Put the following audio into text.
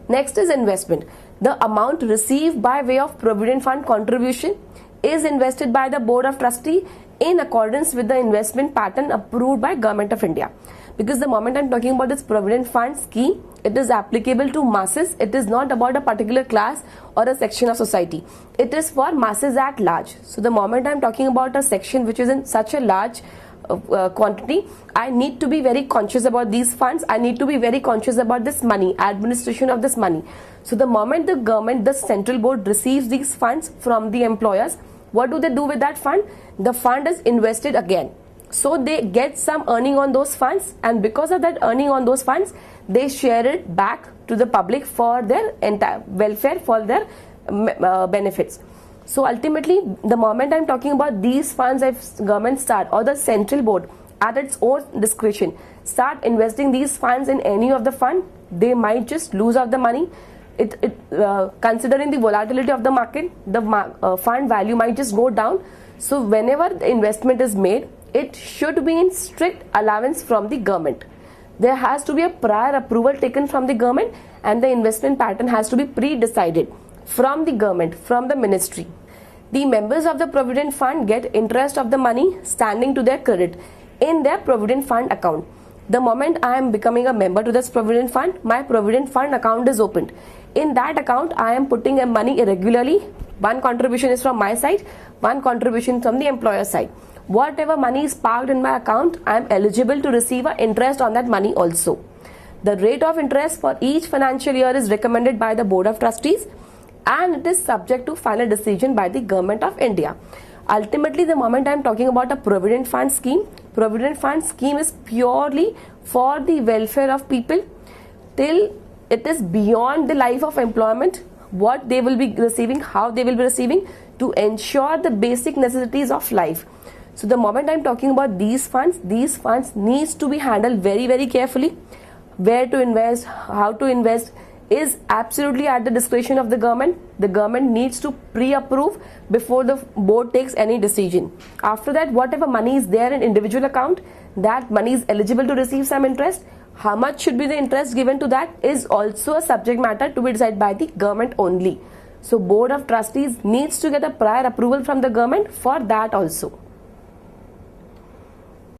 Next is investment. The amount received by way of provident fund contribution is invested by the board of trustee in accordance with the investment pattern approved by Government of India. Because the moment I'm talking about this provident fund scheme, it is applicable to masses. It is not about a particular class or a section of society. It is for masses at large. So the moment I'm talking about a section which is in such a large quantity, I need to be very conscious about these funds. I need to be very conscious about this money, administration of this money. So the moment the government, the central board receives these funds from the employers, what do they do with that fund? The fund is invested again. So they get some earning on those funds, and because of that earning on those funds, they share it back to the public for their entire welfare, for their benefits. So ultimately, the moment I'm talking about these funds, if government start or the central board at its own discretion start investing these funds in any of the fund, they might just lose out the money. Considering the volatility of the market, the fund value might just go down. So whenever the investment is made, it should be in strict allowance from the government. There has to be a prior approval taken from the government, and the investment pattern has to be pre-decided from the government, from the ministry. The members of the provident fund get interest of the money standing to their credit in their provident fund account. The moment I am becoming a member to this provident fund, my provident fund account is opened. In that account, I am putting in money irregularly. One contribution is from my side, one contribution from the employer side. Whatever money is parked in my account, I am eligible to receive an interest on that money also. The rate of interest for each financial year is recommended by the Board of Trustees, and it is subject to final decision by the Government of India. Ultimately, the moment I am talking about a provident fund scheme is purely for the welfare of people till it is beyond the life of employment, what they will be receiving, how they will be receiving, to ensure the basic necessities of life. So the moment I'm talking about these funds needs to be handled very, very carefully. Where to invest, how to invest is absolutely at the discretion of the government. The government needs to pre-approve before the board takes any decision. After that, whatever money is there in individual account, that money is eligible to receive some interest. How much should be the interest given to that is also a subject matter to be decided by the government only. So Board of Trustees needs to get a prior approval from the government for that also.